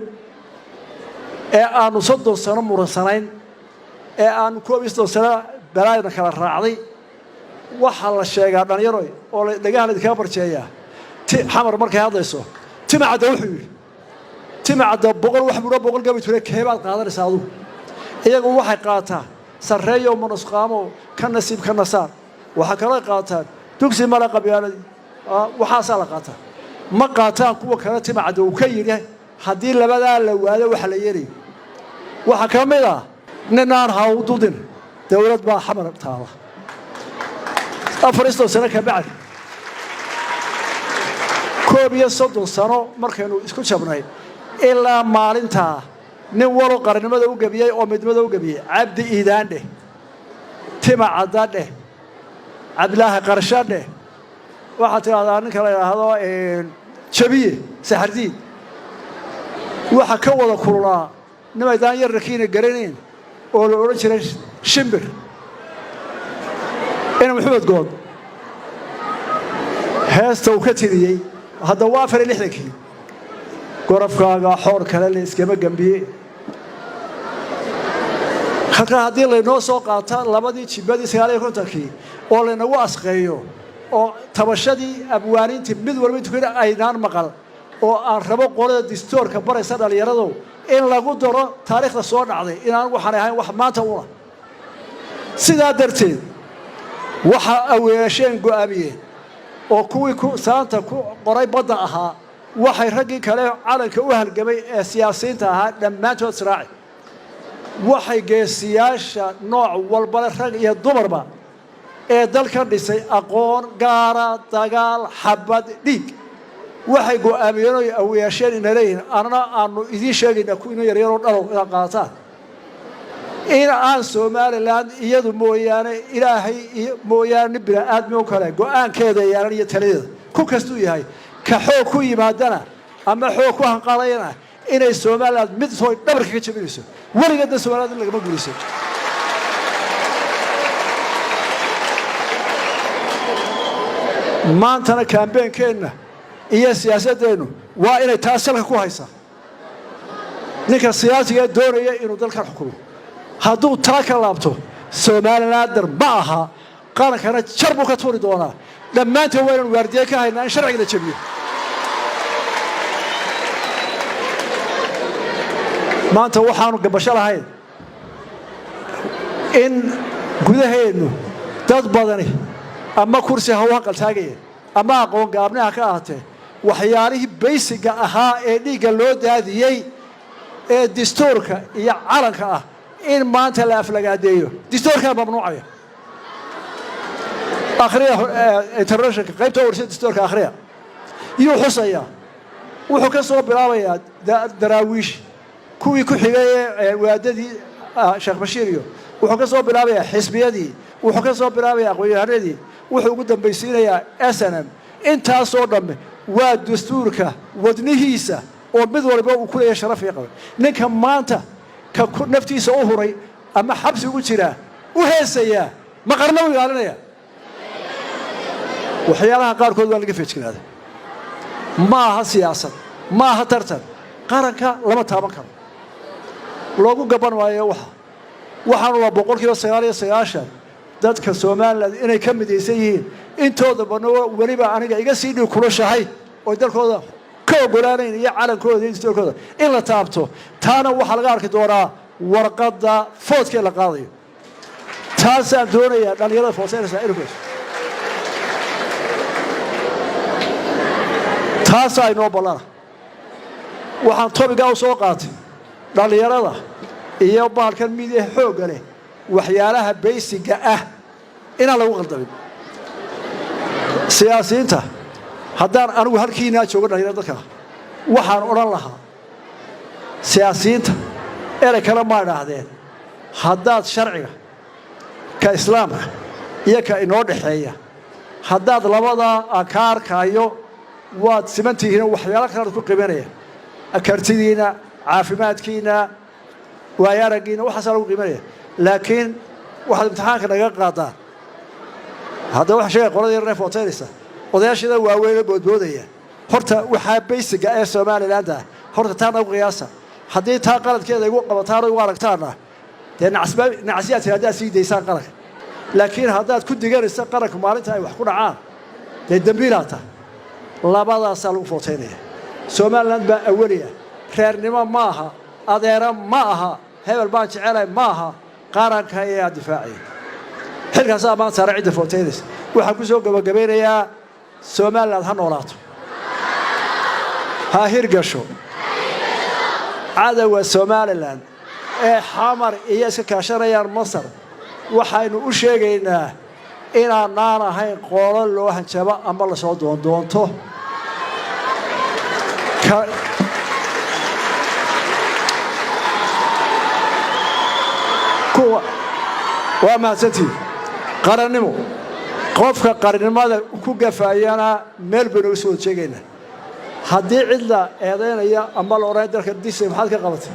ee aanu 30 sano muran sanayn ee aan 12 sano balaayna kala raacday waxa la sheegaa dhalinyaro oo dhagaha la ka barjeeya xamar markay hadlayso timacada wuxuu yiri timacada boqol wax muro boqol gabi ture keebaad qaadanaysaa adu iyagu waxay qaataa sareeyo manusqaamo ka nasiib ka nasaar waxa kala qaataan dugsi mala qabyaalad waxa sala qaataa ma qaataan kuwa kala timacada uu ka yiri hadii labada la waado waxa la yeeray waxa kamid ah ninaan hawdudin dawlad baa xamar taala afaristo sano ka bacd koobiyo 30 sano markaynu isku jabnay ilaa maalinta nin walo qarnimada u gabiyay oo midnimada u gabiyay Cabdi Iidaande timacada Cabdilaahi Qarshade waxa tiraahdaa ninka la yiraahdo jabiye saxardiid waxa ka wada kululaa nimaydaan yar rakiina garaneen oo la oran jiray shimbir ina Maxamed Good heesta uu ka tiriyay hadda waa 64kii gorafkaaga xoor kale la iskama gambiye halka hadii la noo soo qaata labadii jibadii 59kii oo la nagu asqeeyo oo tabashadii abwaanintii mid walba intuu aynaan maqal oo aan rabo qolada dastuurka baraysa dhalinyaradu in lagu daro taariikhda soo dhacday inaan waxaan ahayn wax maanta u ah sidaa darteed waxa aweesheen go'aamiyeen oo kuwii ku saanta ku qoray badda ahaa waxay ragii kale calanka u halgamay ee siyaasiyiinta ahaa dhammaantood siraaci waxay geesiyaasha nooc walba rag iyo dumarba ee dalka dhisay aqoon gaara dagaal xabad dhiig waxay go'aamiyeen oo awiyaasheen inay leeyihiin anna aanu idiin sheegaynaa ku inuu yaryaroo dhalow inaad qaadataan in aan somaliland iyadu mooyaane ilaahay mooyaane bini'aadmi u kale go'aankeeda yeelan iyo taladeeda ku kastuu yahay ka xoog ku yimaadana ama xoog ku hanqaadayana inay somaliland mid soo dhabarka ka jabinayso weligeedna somaliland in lagama guulayso maantana kaambeenkeenna iyo siyaasadeennu waa inay taas salka ku haysaa ninka siyaasiga doonaya inuu dalkan xukumo hadduu taa ka laabto somalilander ma aha qarankana jar buu ka tuuri doonaa dhammaanteen waa inaan waardiye ka haynaa in sharciga la jabiyo maanta waxaanu gabasho lahayn in gudaheennu dad badani ama kursi ha u hanqaltaagayeen ama aqoon gaabnaha ka ahaatee waxyaalihii baysiga ahaa ee dhiigga loo daadiyey ee dastuurka iyo calanka ah in maanta la aflagaadeeyo dastuurkaa mamnuucaya akhriya internationalka qaybta warshada dastuurka akhriya yuu xusayaa wuxuu ka soo bilaabayaa daraawiish kuwii ku xigay ee waadadii sheekh bashiir iyo wuxuu ka soo bilaabayaa xisbiyadii wuxuu ka soo bilaabayaa aqoon-yahanadii wuxuu ugu dambaysiinayaa snm intaasoo dhamme waa dastuurka wadnihiisa oo mid walba uu ku leeyahay sharaf iyo qaban ninka maanta ka naftiisa u huray ama xabsi ugu jiraa u heesayaa ma qarna u ilaalinaya waxyaalaha qaarkood waa laga feejigaaday ma aha siyaasad ma aha tartan qaranka lama taaban karo loogu gaban waayo waxaanu waa 99% dadka Soomaaliland inay ka midaysan yihiin intooda badna waliba aniga iga sii dhig kulashahay oo dalkooda ka ogolaanayeen iyo calankooda iyo dastuurkooda in la taabto taana waxa laga arki doonaa warqadda foodka la qaadayo taasaan doonayaa dhalinyarada foosaysa inuu taas ay noo balana waxaan tobiga u soo qaatay dhalinyarada iyo baalkan midiya xoog leh waxyaalaha baysiga ah inaan lagu qaldamin siyaasiyiinta haddaan anigu halkiina joogo dhalinyarada dadka waxaan odhan lahaa siyaasiyiinta erey kale ma idhaahdeen haddaad sharciga ka islaamka iyo ka inoo dhexeeya haddaad labadaa ka arkayo waad simantihiin waxyaalo kale ku qiimanaya akartidiina caafimaadkiina waayaragiina waxaas lagu qiimanaya laakiin waxaad imtixaanka naga qaadaan hadda waxa sheegay qoladii reef hotelisa odayaashada waaweyn ee boodboodaya horta waxa baysiga ee Soomaaliland horta taan ugu qiyaasa haddii taa qaladkeeda igu qabataan oo aragtaana dee nacsiyaad hadda sii deysaan qaranka laakiin haddaad ku diganaysa qaranka maalinta ay wax ku dhacaan dee dambiilaata labadaas lagu footeynaya Soomaaliland baa awaliya reernimo ma aha adeera ma aha hebel baan jecelay ma aha qaranka ayaa difaacay xilkaas ama saaray cid footeynaysa waxaan ku soo gabagabeynayaa Soomaaliland ha noolaato ha hirgasho عدوى سوماليلاند ee xamar iyo iska kaashanayaan Masar waxaynu u sheegaynaa inaan ahayn qoolo loo hanjaba ama la soo doonto kuwa waa mahadsantii qarannimo qofka qarannimada ku gafaayana meel baan ugu soo jeegaynaa haddii cidla eedeynaya ama la oran dalka disay maxaad ka qabatay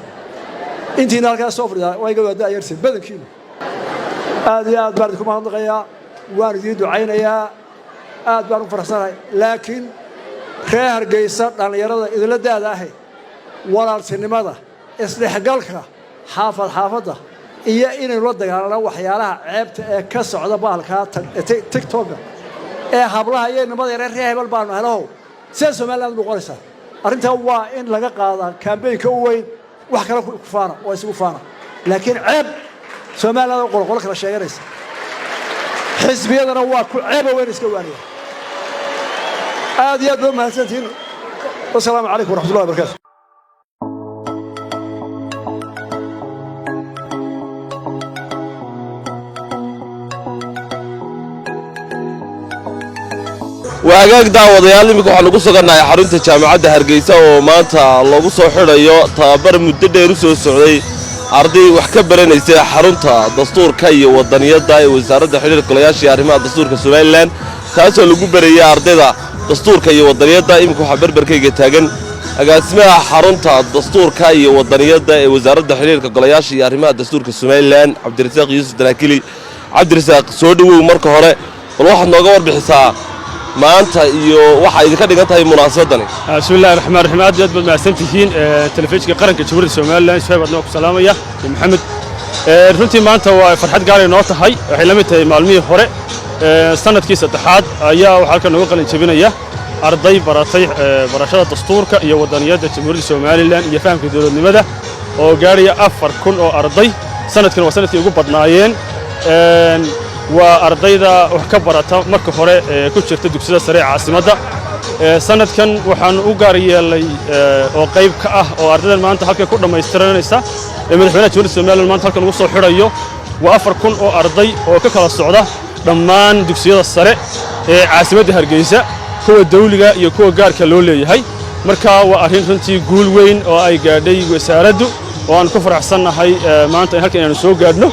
intii halkaas soo fadhiya way ga wada ayarsi badankiina aad iyo aad baan ku mahadnaqayaa waan idin ducaynayaa aad baan u faraxsanahay laakiin reer Hargeysa dhalinyarada idila daada ahay walaaltinimada isdhexgalka xaafadda iyo inay la dagaalanaan waxyaalaha ceebta ee ka socda baalka TikTok ee hablaha iyo nimada reer hebel baan helo سياسة Soomaaliland ugu qoraysa arinta waa in laga qaadaa campaign-ka u weyn wax kale ku faana oo isugu faana laakiin ceeb Soomaaliland oo qol kala sheeganaysa xisbiyadana waa ku ceeb weyn iska waaniya aad iyo aad u mahadsantiin wassalaamu calaykum waraxmatullaahi wabarakaatuh وهاجاك دعوة ضيالي مكو حلقو سوغانا حرونتا جامعة هرقيسا ومانتا لوغو سو خيريو تابر مدد يرسو سعودي أرضي وحكبرنيسا حرونتا دستور كاي ودنيات داي وزارة حرير كلياشي أرماء دستور كسوماليلان تاسو لوغو بريا أرضيدا دستور كاي ودنيات داي مكو حبر بركي تاغن agaasimaha xarunta dastuurka iyo wadaniyada ee wasaaradda xiriirka golayaasha iyo arrimaha dastuurka Soomaaliland Cabdirasaaq Yuusuf Daraakili Cabdirasaaq soo dhawow marka hore bal waxaad nooga warbixisaa maanta iyo waxa idinka dhigan tahay munaasabadan bismillaahir rahmaanir rahiim aad baad mahadsantihiin telefishinka qaranka Jamhuuriyadda Soomaaliland shabaab noo ku salaamaya maxamed runtii maanta waa farxad gaar ah noo tahay waxay la mid tahay maalmihii hore sanadkii saddexaad ayaa waxa halkan nooga qalin jabinaya arday baratay barashada dastuurka iyo wadaniyada Jamhuuriyadda Soomaaliland iyo fahamka dawladnimada oo gaaraya 4000 oo arday sanadkan waa sanadkii ugu badnaayeen waa ardayda wax ka barata marka hore ku jirta dugsiyada sare caasimadda sanadkan waxaan u gaar yeelay oo qayb ka ah oo ardaydan maanta halka ku dhameystiranaysa madaxweynaha Jamhuuriyadda Soomaaliland maanta halkan ugu soo xirayo waa 4000 oo arday oo ka kala socda dhammaan dugsiyada sare ee caasimadda Hargeysa kuwa dawliga iyo kuwa gaarka loo leeyahay marka waa arrin runtii guul weyn oo ay gaadhay wasaaraddu oo aan ku faraxsanahay maanta in halkan aanu soo gaadhno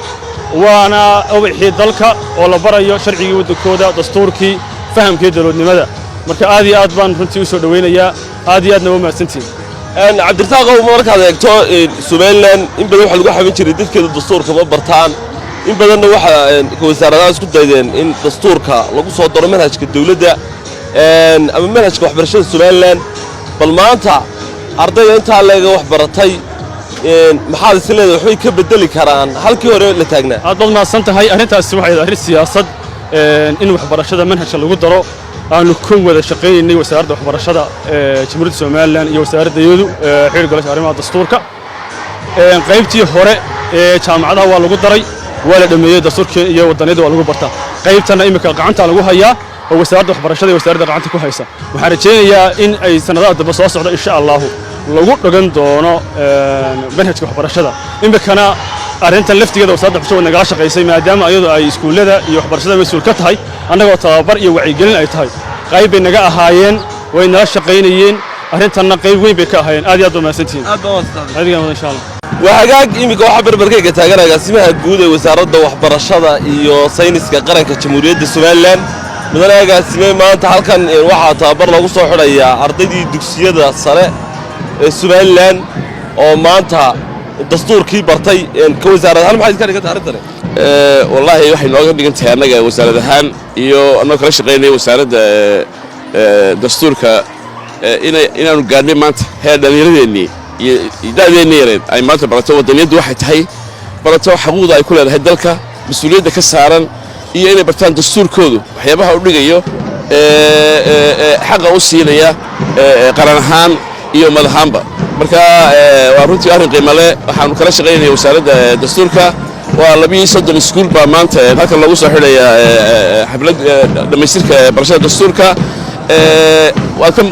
waana wixii dalka oo la barayo sharcigii wadankooda dastuurkii fahamkii dawladnimada marka aad iyo aad baan runtii u soo dhaweynayaa aad iyo aadna waa mahadsantihiin Cabdirasaaq markaad eegto Soomaaliland in badan waxa lagu xabin jiray dadkeeda dastuurka ma bartaan in badanna waxa wasaaradaha isku daydeen in dastuurka lagu soo daro manhajka dawladda ama manhajka waxbarashada Soomaaliland bal maanta ardayda inta laga wax baratay maxaad isleedahay waxay ka bedeli karaan halkii hore la taagnaa aad baad maasan tahay arrintaasi waxay arrin siyaasad in waxbarashada manhajka lagu daro aanu ku wada shaqeynay wasaaradda waxbarashada Jamhuuriyadda Soomaaliland iyo wasaaradda xiriir golayaasha arrimaha dastuurka qaybtii hore jaamacadaha waa lagu daray waa la dhameeyay dastuurka iyo wadaniyada waa lagu bartaa qaybtana imika gacanta lagu hayaa oo wasaaradda waxbarashada iyo wasaaradda gacanta ku haysa waxaan rajaynayaa in ay sanadaha dambe soo socdo insha Allah lagu dhagan doono manhajka waxbarashada imikana arrintan laftigeeda wasaaradda waxbarashada nagala shaqeysay maadaama ayadu ay iskuulada iyo waxbarashada mas'uul ka tahay annagoo tababar iyo wacyigelin ay tahay qayb bay naga ahaayeen way nala shaqeynayeen arrintanna qayb weyn bay ka ahaayeen aad iyo aad mahadsantihiin aad baa wadaad adiga insha Allah وهاجاك إمك واحد بربركة تاجر اسمها جودة وزارة وحبرشة إيو ساينس كقرن كجمهورية السوماليلان مثلا هاجا اسمه ما أنت حالكن واحد تعبر له قصة حرية أرضي دكسية الصلاة السوماليلان أو ما أنت الدستور كي برتي كوزارة هل ما حد كان يتعرض والله waxay nooga dhigan tahay anaga wasaaradahan iyo anoo kala shaqeynay wasaaradda dastuurka inaanu gaadhnay maanta heer dhallinyaradeenii iyo da'deenii yareed ay maanta barato wadaniyaddu waxay tahay barato xuquuqda ay ku leedahay dalka mas'uuliyadda ka saaran iyo inay bartaan dastuurkoodu waxyaabaha u dhigayo xaqa u siinaya qaran ahaan iyo madaxaanba marka waa runtii arrin qiimo leh waxaanu kala shaqeynay wasaaradda dastuurka waa 230 iskuul baa maanta halkan lagu soo xidhaya xaflad dhamaystirka barashada dastuurka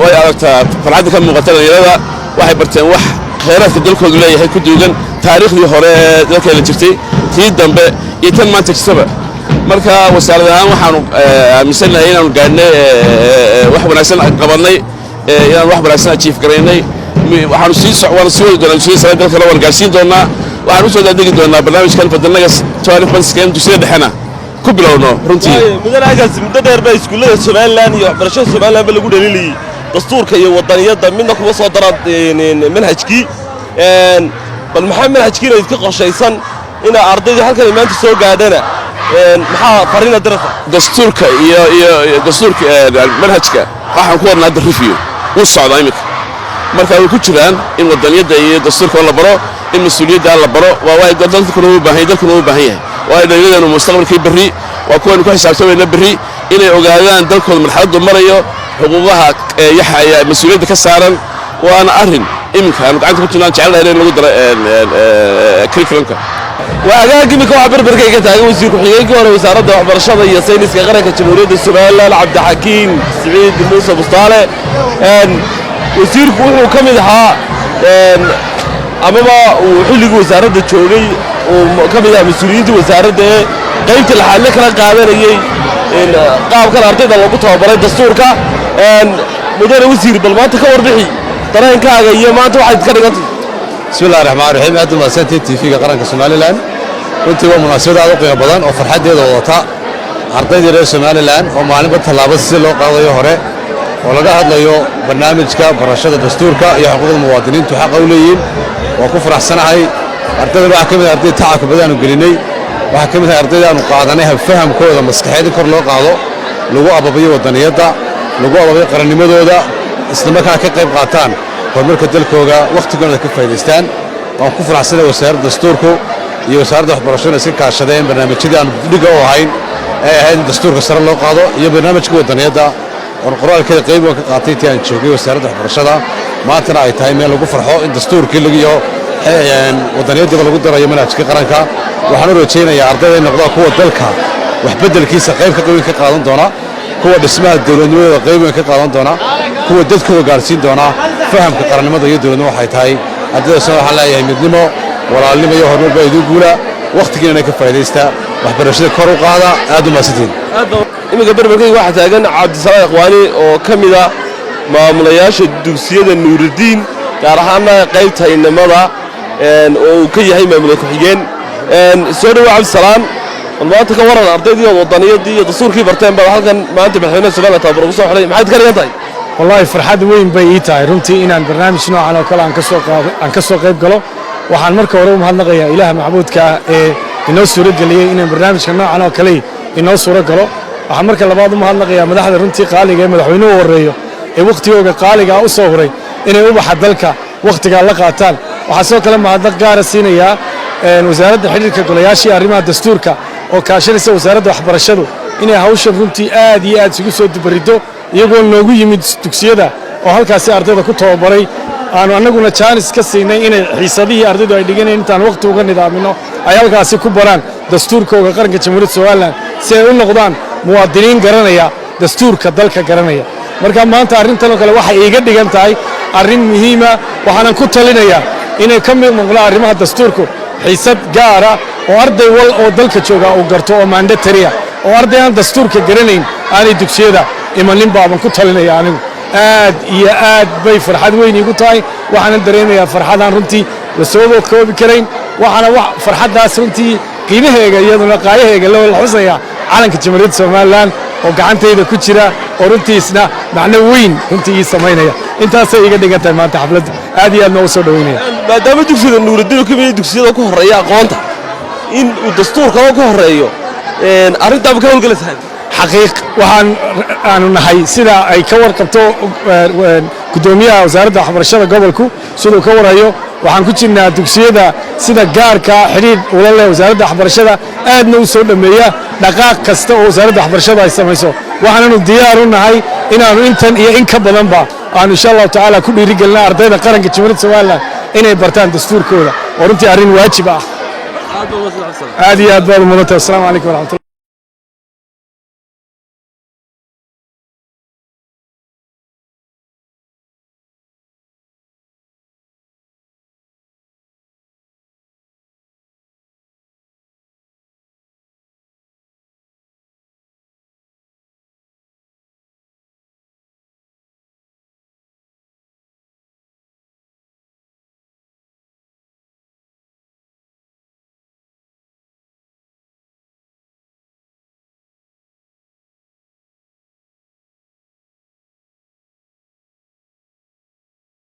way aragtaa farxadda ka muuqata dhalinyarada waxay barteen wax kheyraadka dalkoodu leeyahay ku duugan taariikhdii hore dalkeena jirtay tii dambe iyo tan maanta jirtaba marka wasaarad ahaan waxaanu aaminsanahay inaanu gaadhnay wax wanaagsan qabanay inaan wax wanaagsan achieve garaynay waxaanu sii wadi doonaa dugsiyada dalka la wargaarsiin doonaa waxaan u soo daadegi doonaa barnaamijkan fadanaga taariikh banskan dugsiyada dhexena ku bilowno runtii mudanaagaas muddo dheer baa iskuullada Soomaaliland iyo waxbarashada Soomaaliland lagu dhaliliyay dastuurka iyo wadaniyada midna kuma soo daraan manhajkii bal maxaa manhajkiina idinka qorshaysan in ardayda halkan maanta soo gaadhana maxaa fariina dirata dastuurka iyo dastuurka manhajka waxaan ku wadnaa review u socda imika marka ay ku jiraan in wadaniyada iyo dastuurka la baro in mas'uuliyadda la baro waa way dalkuna u baahan yahay waa dhalinyarada mustaqbalkii berri waa kuwan ku xisaabtamayna berri inay ogaadaan dalkooda marxaladdu marayo xuquuqaha yaxaya mas'uuliyadda ka saaran waana arrin iminka aan gacanta ku tunaan jecelahay in lagu daro curriculumka وهاجاك إمك واحد بربركة تاجر وزير كحيان كهرباء وزارة وحبرشة هي ساينس كقرن كجمهورية السوماليلاند عبد الحكيم سعيد موسى بسطالة وزير كوه كم يدها أمامه وحلق وزارة الشوري وكم يدها مسؤولين وزارة قيمة الحالة كلا قادر يجي qaabkan ardayda lagu tababaray dastuurka mudane wasiir bal maanta ka warbixi dareenkaaga iyo maanta waxaad ka dhigantay bismillahi raxmaani raxiim aad u mahadsantihiin tv-ga qaranka somalilan runtii waa munaasabad aad u qiimo badan oo farxaddeeda wadata ardaydii reer somalilan oo maalinba tallaabo si loo qaadayo hore oo laga hadlayo barnaamijka barashada dastuurka iyo xuquuqda muwaadiniintu xaqa u leeyihiin waa ku faraxsanahay ardaydan waxaa ka mid ah arday tacabka badaanu gelinay waxaa ka mid ah ardayda aanu qaadanay habfahamkooda maskaxeed in kor loo qaado lagu ababayo wadaniyadda lagu ababayo qarannimadooda islamarkaana ka qayb qaataan horumarka dalkooga wakhtigoona ka faa'idaystaan waan ku faraxsanahay wasaaradda dastuurku iyo wasaaradda waxbarashada iska kaashadeen barnaamijyadii aanu dhiga u ahayn ee ahayd in dastuurka sare loo qaado iyo barnaamijka wadaniyadda oon qoraalkeeda qayb waan ka qaatay intii aan joogay wasaaradda waxbarashada maantana ay tahay meel lagu farxo in dastuurkii lagiyo wadaniyaddiiba lagu darayo manhajka qaranka waxaan u rajaynayaa ardayda in noqdaa kuwa dalka waxbeddelkiisa qayb ka weyn ka qaadan doona kuwa dhismaha dowladnimadooda qayb weyn ka qaadan doona kuwa dadkooda gaarsiin doona fahamka qarannimada iyo dowladnimo waxay tahay ardaydaasna waxaan leeyahay midnimo walaalnimo iyo horumar baa idin guula wakhtigiina ka faa'iidaysta waxbarashada kor u qaada aad u mahadsantihiin iminka barbarkayga waxaa taagan cabdisalaam ikhwaani oo ka mid ah maamulayaasha dugsiyada nuurudiin gaar ahaana qaybta inamada oo uu ka yahay maamula ku-xigeen soo dhawow cabdisalaam bal maanta ka waran ardaydii oo wadaniyadii iyo dastuurkii barteen baa halkan maanta madaxweynaha somaliland tababar ugu soo xidhay maxaad ka dhigan tahay wallaahi farxad weyn bay ii tahay runtii inaan barnaamij noocan oo kale aan ka soo qayb galo waxaan marka hore u mahadnaqayaa ilaaha macbuudka ee inoo suuro geliyey inaan barnaamijka noocan oo kale inoo suuro galo waxaan marka labaad u mahadnaqayaa madaxda runtii qaaliga ee madaxweynuhu horeeyo ee wakhtigooga qaaligaa u soo huray inay ubaxa dalka wakhtigaa la qaataan waxaa sidoo kale mahadnaq gaara siinayaa wasaaradda xidhiirka golayaashii arrimaha dastuurka oo kaashanaysa wasaaradda waxbarashadu inay hawshan runtii aad iyo aad isugu soo dubariddo iyagoo noogu yimid dugsiyada oo halkaasi ardayda ku tababaray aanu annaguna jaanis ka siinay inay xiisadihii ardaydu ay dhiganayeen intaan wakhti uga nidaamino ay halkaasi ku baraan dastuurkooga qaranka jamhuuriyadda somalilan si ay u noqdaan muwaadiniin garanaya dastuurka dalka garanaya marka maanta arrintan oo kale waxay iiga dhigan tahay arrin muhiima waxaanan ku talinayaa inay ka mid noqdaan arrimaha dastuurku xiisad gaara oo arday wal oo dalka jooga uu garto oo mandatory ah oo arday aan dastuurka garanayn aanay dugsiyada imanin baaban ku talinaya anigu aad iyo aad bay farxad weyn iigu tahay waxaanan dareemayaa farxadaan runtii la soo koobi karayn waxaana farxaddaas runtii qiimaheega iyaduna qaayaheega la xusaya calanka jamhuuriyadda somalilan oo gacantayda ku jira oo runtiisna macno weyn runtii ii samaynaya intaasay iiga dhigan tahay maanta xafladda aad iyo aad noogu soo dhoweynaya maadaama dugsiyada nuurudiin ka mid dugsiyada ku horreeya aqoonta in uu dastuurkaba ka horreeyo arrintaaba ka howlgalasahay xaqiiq waxaan aanu nahay sida ay ka warqabto gudoomiyaha wasaaradda waxbarashada gobolku siduu ka warayo waxaan ku jirnaa dugsiyada sida gaarka xidhiir ula leh wasaaradda waxbarashada aadna u soo dhammeeya dhaqaaq kasta oo wasaaradda waxbarashada ay samayso waxaananu diyaar u nahay inaannu intan iyo in ka badanba aanu insha allahu tacaala ku dhiirigelina ardayda qaranka jamhuuriyadda somalilan inay bartaan dastuurkooda oo runtii arrin waajib ah aad iyo aad baad u mudantahay assalamu calaykum waraxmatullah